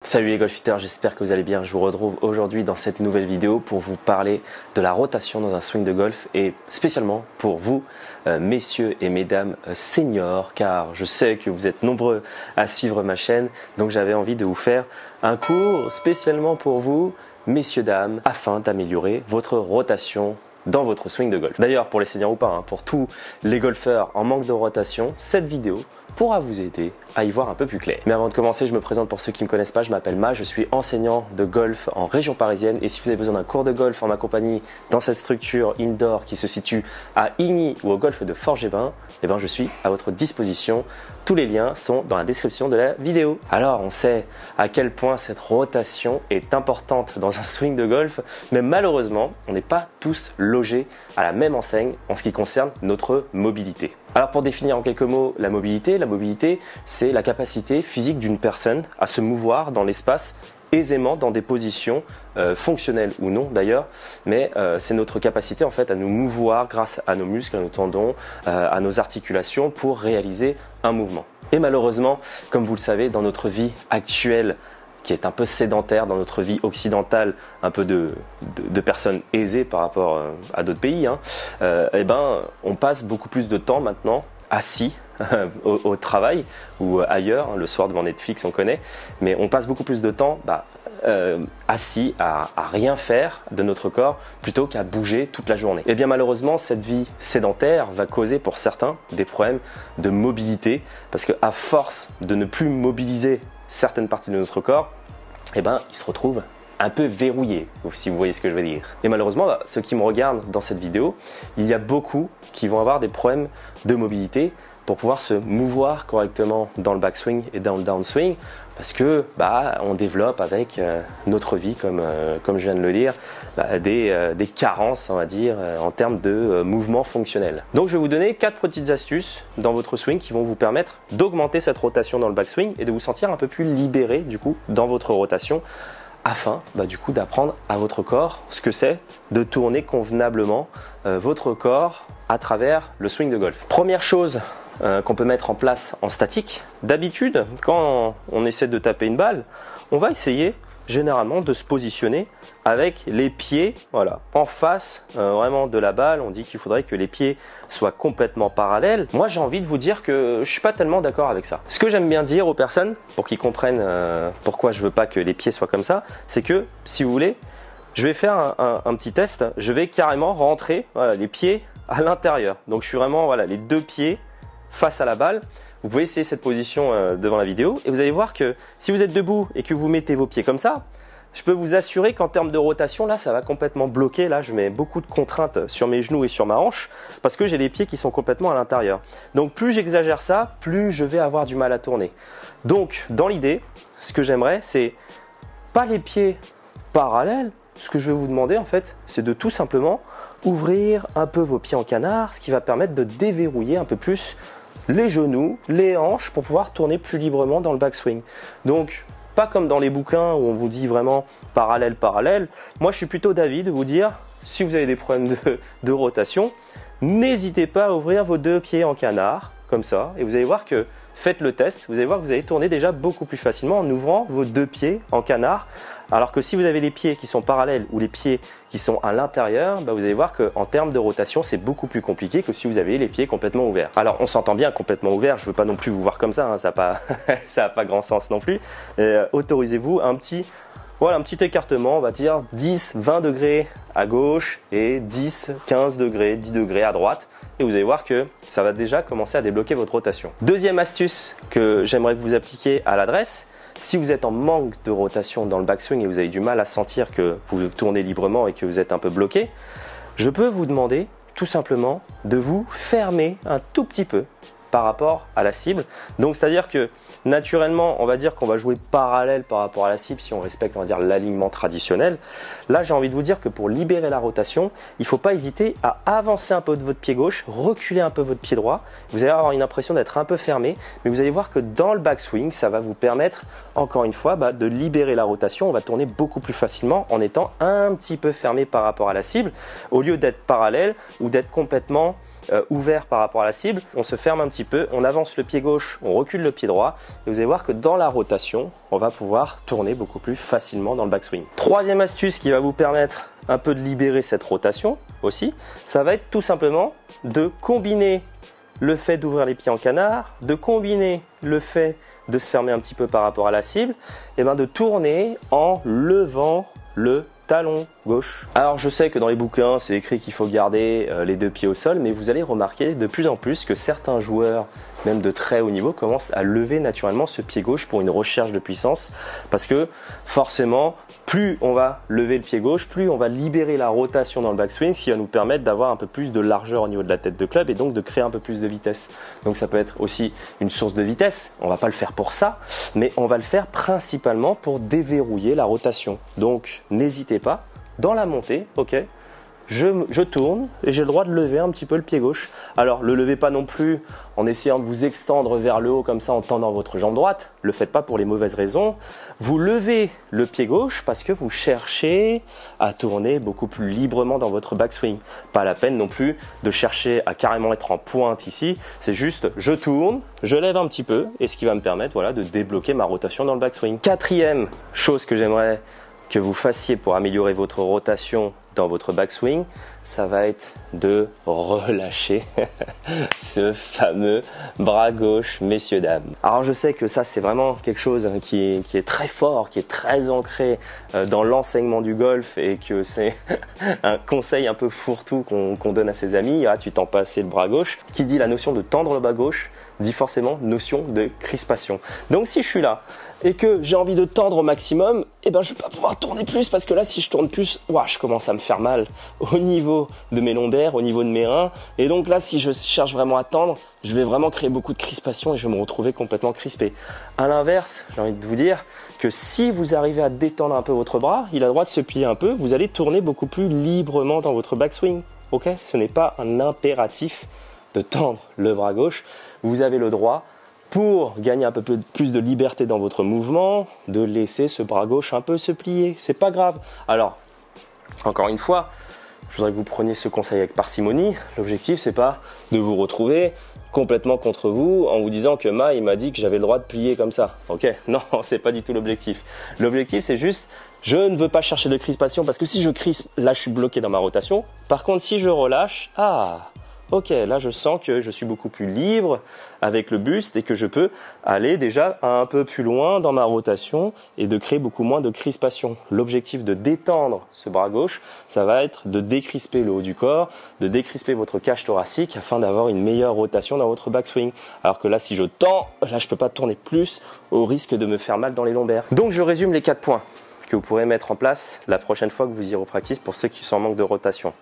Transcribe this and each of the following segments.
Salut les golfiteurs, j'espère que vous allez bien. Je vous retrouve aujourd'hui dans cette nouvelle vidéo pour vous parler de la rotation dans un swing de golf et spécialement pour vous, messieurs et mesdames seniors, car je sais que vous êtes nombreux à suivre ma chaîne, donc j'avais envie de vous faire un cours spécialement pour vous, messieurs, dames, afin d'améliorer votre rotation dans votre swing de golf. D'ailleurs, pour les seniors ou pas, pour tous les golfeurs en manque de rotation, cette vidéo pourra vous aider à y voir un peu plus clair. Mais avant de commencer, je me présente pour ceux qui ne me connaissent pas, je m'appelle Ma, je suis enseignant de golf en région parisienne et si vous avez besoin d'un cours de golf en ma compagnie dans cette structure indoor qui se situe à Igny ou au golfe de Forges-et-Bains, je suis à votre disposition. Tous les liens sont dans la description de la vidéo. Alors, on sait à quel point cette rotation est importante dans un swing de golf, mais malheureusement, on n'est pas tous logés à la même enseigne en ce qui concerne notre mobilité. Alors, pour définir en quelques mots la mobilité, c'est la capacité physique d'une personne à se mouvoir dans l'espace aisément dans des positions fonctionnelles ou non d'ailleurs, mais c'est notre capacité en fait à nous mouvoir grâce à nos muscles, à nos tendons, à nos articulations pour réaliser un mouvement. Et malheureusement, comme vous le savez, dans notre vie actuelle qui est un peu sédentaire, dans notre vie occidentale, un peu de personnes aisées par rapport à d'autres pays, on passe beaucoup plus de temps maintenant assis au travail ou ailleurs, le soir devant Netflix on connaît, mais on passe beaucoup plus de temps assis à rien faire de notre corps plutôt qu'à bouger toute la journée. Et bien malheureusement, cette vie sédentaire va causer pour certains des problèmes de mobilité parce qu'à force de ne plus mobiliser certaines parties de notre corps, ils se retrouvent un peu verrouillés, si vous voyez ce que je veux dire. Et malheureusement, ceux qui me regardent dans cette vidéo, il y a beaucoup qui vont avoir des problèmes de mobilité pour pouvoir se mouvoir correctement dans le backswing et dans le downswing parce que on développe avec notre vie, comme je viens de le dire, des carences, on va dire, en termes de mouvement fonctionnel. Donc je vais vous donner 4 petites astuces dans votre swing qui vont vous permettre d'augmenter cette rotation dans le backswing et de vous sentir un peu plus libéré du coup dans votre rotation afin d'apprendre à votre corps ce que c'est de tourner convenablement votre corps à travers le swing de golf. Première chose qu'on peut mettre en place en statique. D'habitude, quand on essaie de taper une balle, on va essayer généralement de se positionner avec les pieds en face vraiment de la balle. On dit qu'il faudrait que les pieds soient complètement parallèles. Moi, j'ai envie de vous dire que je suis pas tellement d'accord avec ça. Ce que j'aime bien dire aux personnes, pour qu'ils comprennent pourquoi je veux pas que les pieds soient comme ça, c'est que, si vous voulez, je vais faire un petit test. Je vais carrément rentrer les pieds à l'intérieur. Donc, je suis vraiment les deux pieds face à la balle. Vous pouvez essayer cette position devant la vidéo et vous allez voir que si vous êtes debout et que vous mettez vos pieds comme ça, je peux vous assurer qu'en termes de rotation, là, ça va complètement bloquer. Là, je mets beaucoup de contraintes sur mes genoux et sur ma hanche parce que j'ai les pieds qui sont complètement à l'intérieur. Donc, plus j'exagère ça, plus je vais avoir du mal à tourner. Donc, dans l'idée, ce que j'aimerais, c'est pas les pieds parallèles. Ce que je vais vous demander, en fait, c'est de tout simplement ouvrir un peu vos pieds en canard, ce qui va permettre de déverrouiller un peu plus les genoux, les hanches pour pouvoir tourner plus librement dans le backswing. Donc, pas comme dans les bouquins où on vous dit vraiment parallèle. Moi, je suis plutôt d'avis de vous dire, si vous avez des problèmes de rotation, n'hésitez pas à ouvrir vos deux pieds en canard, comme ça, et vous allez voir que, faites le test, vous allez voir que vous allez tourner déjà beaucoup plus facilement en ouvrant vos deux pieds en canard. Alors que si vous avez les pieds qui sont parallèles ou les pieds qui sont à l'intérieur, vous allez voir qu'en termes de rotation, c'est beaucoup plus compliqué que si vous avez les pieds complètement ouverts. Alors, on s'entend bien complètement ouvert, je ne veux pas non plus vous voir comme ça, ça n'a pas grand sens non plus. Autorisez-vous un petit écartement, on va dire 10-20 degrés à gauche et 10-15 degrés, 10 degrés à droite. Et vous allez voir que ça va déjà commencer à débloquer votre rotation. Deuxième astuce que j'aimerais que vous appliquiez à l'adresse, si vous êtes en manque de rotation dans le backswing et vous avez du mal à sentir que vous tournez librement et que vous êtes un peu bloqué, je peux vous demander tout simplement de vous fermer un tout petit peu par rapport à la cible. Donc c'est-à-dire que naturellement, on va dire qu'on va jouer parallèle par rapport à la cible si on respecte, on va dire, l'alignement traditionnel. Là, j'ai envie de vous dire que pour libérer la rotation, il ne faut pas hésiter à avancer un peu de votre pied gauche, reculer un peu votre pied droit. Vous allez avoir une impression d'être un peu fermé, mais vous allez voir que dans le backswing, ça va vous permettre, encore une fois, de libérer la rotation. On va tourner beaucoup plus facilement en étant un petit peu fermé par rapport à la cible, au lieu d'être parallèle ou d'être complètement ouvert par rapport à la cible. On se ferme un petit petit peu, on avance le pied gauche, on recule le pied droit et vous allez voir que dans la rotation, on va pouvoir tourner beaucoup plus facilement dans le backswing. Troisième astuce qui va vous permettre un peu de libérer cette rotation aussi, ça va être tout simplement de combiner le fait d'ouvrir les pieds en canard, de combiner le fait de se fermer un petit peu par rapport à la cible, et bien de tourner en levant le talon gauche. Alors je sais que dans les bouquins c'est écrit qu'il faut garder les deux pieds au sol, mais vous allez remarquer de plus en plus que certains joueurs, même de très haut niveau, commencent à lever naturellement ce pied gauche pour une recherche de puissance, parce que forcément plus on va lever le pied gauche, plus on va libérer la rotation dans le backswing, ce qui va nous permettre d'avoir un peu plus de largeur au niveau de la tête de club et donc de créer un peu plus de vitesse. Donc ça peut être aussi une source de vitesse, on va pas le faire pour ça, mais on va le faire principalement pour déverrouiller la rotation. Donc n'hésitez pas, dans la montée, ok, je tourne et j'ai le droit de lever un petit peu le pied gauche. Alors le levez pas non plus en essayant de vous extendre vers le haut comme ça en tendant votre jambe droite, le faites pas pour les mauvaises raisons. Vous levez le pied gauche parce que vous cherchez à tourner beaucoup plus librement dans votre backswing. Pas la peine non plus de chercher à carrément être en pointe ici, c'est juste je tourne, je lève un petit peu et ce qui va me permettre voilà, de débloquer ma rotation dans le backswing. Quatrième chose que j'aimerais que vous fassiez pour améliorer votre rotation dans votre backswing, ça va être de relâcher ce fameux bras gauche, messieurs, dames. Alors je sais que ça c'est vraiment quelque chose qui est très fort, qui est très ancré dans l'enseignement du golf et que c'est un conseil un peu fourre-tout qu'on donne à ses amis. Ah, tu t'en passes le bras gauche. Qui dit la notion de tendre le bras gauche dit forcément notion de crispation. Donc si je suis là et que j'ai envie de tendre au maximum, eh ben je vais pas pouvoir tourner plus parce que là si je tourne plus, ouah, je commence à me faire mal au niveau de mes lombaires, au niveau de mes reins. Et donc là si je cherche vraiment à tendre, je vais vraiment créer beaucoup de crispation et je vais me retrouver complètement crispé. À l'inverse, j'ai envie de vous dire que si vous arrivez à détendre un peu votre bras, il a le droit de se plier un peu, vous allez tourner beaucoup plus librement dans votre backswing. Ok, ce n'est pas un impératif de tendre le bras gauche. Vous avez le droit, pour gagner un peu plus de liberté dans votre mouvement, de laisser ce bras gauche un peu se plier. C'est pas grave. Alors, encore une fois, je voudrais que vous preniez ce conseil avec parcimonie. L'objectif, c'est pas de vous retrouver complètement contre vous en vous disant que il m'a dit que j'avais le droit de plier comme ça. Ok, non, c'est pas du tout l'objectif. L'objectif, c'est juste, je ne veux pas chercher de crispation parce que si je crispe, là, je suis bloqué dans ma rotation. Par contre, si je relâche, ok, là je sens que je suis beaucoup plus libre avec le buste et que je peux aller déjà un peu plus loin dans ma rotation et de créer beaucoup moins de crispation. L'objectif de détendre ce bras gauche, ça va être de décrisper le haut du corps, de décrisper votre cage thoracique afin d'avoir une meilleure rotation dans votre backswing. Alors que là, si je tends, là je peux pas tourner plus au risque de me faire mal dans les lombaires. Donc je résume les 4 points que vous pourrez mettre en place la prochaine fois que vous irez au practice pour ceux qui sont en manque de rotation.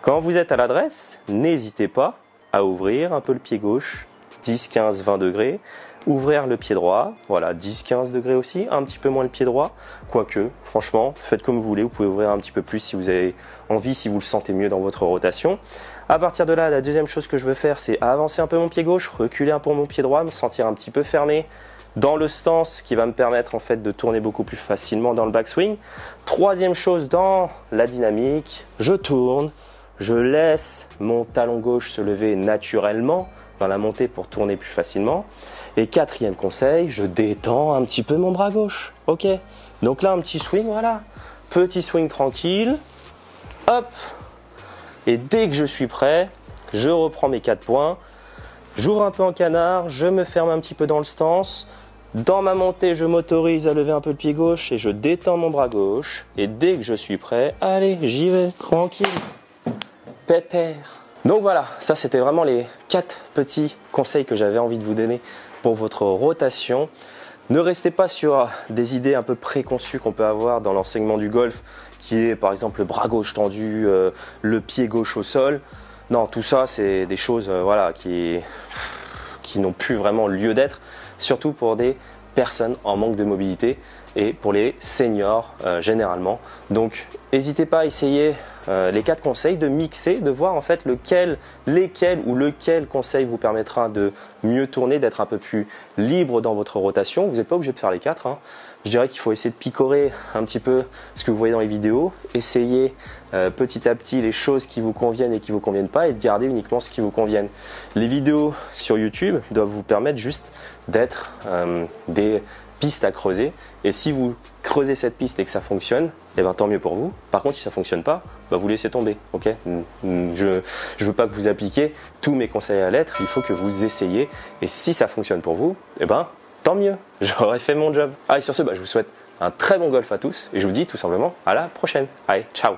Quand vous êtes à l'adresse, n'hésitez pas à ouvrir un peu le pied gauche, 10, 15, 20 degrés. Ouvrir le pied droit, voilà, 10, 15 degrés aussi, un petit peu moins le pied droit. Quoique, franchement, faites comme vous voulez, vous pouvez ouvrir un petit peu plus si vous avez envie, si vous le sentez mieux dans votre rotation. À partir de là, la deuxième chose que je veux faire, c'est avancer un peu mon pied gauche, reculer un peu mon pied droit, me sentir un petit peu fermé dans le stance qui va me permettre en fait de tourner beaucoup plus facilement dans le backswing. Troisième chose, dans la dynamique, je tourne. Je laisse mon talon gauche se lever naturellement dans la montée pour tourner plus facilement. Et quatrième conseil, je détends un petit peu mon bras gauche. Ok. Donc là, un petit swing, voilà. Petit swing tranquille. Hop. Et dès que je suis prêt, je reprends mes 4 points. J'ouvre un peu en canard, je me ferme un petit peu dans le stance. Dans ma montée, je m'autorise à lever un peu le pied gauche et je détends mon bras gauche. Et dès que je suis prêt, allez, j'y vais, tranquille. Pépère. Donc voilà, ça c'était vraiment les 4 petits conseils que j'avais envie de vous donner pour votre rotation. Ne restez pas sur des idées un peu préconçues qu'on peut avoir dans l'enseignement du golf, qui est par exemple le bras gauche tendu, le pied gauche au sol. Non, tout ça c'est des choses qui n'ont plus vraiment lieu d'être, surtout pour des personnes en manque de mobilité et pour les seniors généralement. Donc n'hésitez pas à essayer les 4 conseils, de mixer, de voir en fait lequel conseil vous permettra de mieux tourner, d'être un peu plus libre dans votre rotation. Vous n'êtes pas obligé de faire les 4, hein. je dirais qu'il faut essayer de picorer un petit peu ce que vous voyez dans les vidéos, essayer petit à petit les choses qui vous conviennent et qui vous conviennent pas et de garder uniquement ce qui vous convienne. Les vidéos sur YouTube doivent vous permettre juste d'être des pistes à creuser, et si vous creusez cette piste et que ça fonctionne, eh ben, tant mieux pour vous. Par contre, si ça fonctionne pas, bah, vous laissez tomber. Ok, je veux pas que vous appliquiez tous mes conseils à la lettre, il faut que vous essayiez, et si ça fonctionne pour vous, eh ben, tant mieux, j'aurais fait mon job. Allez, sur ce, bah, je vous souhaite un très bon golf à tous, et je vous dis tout simplement à la prochaine. Allez, ciao.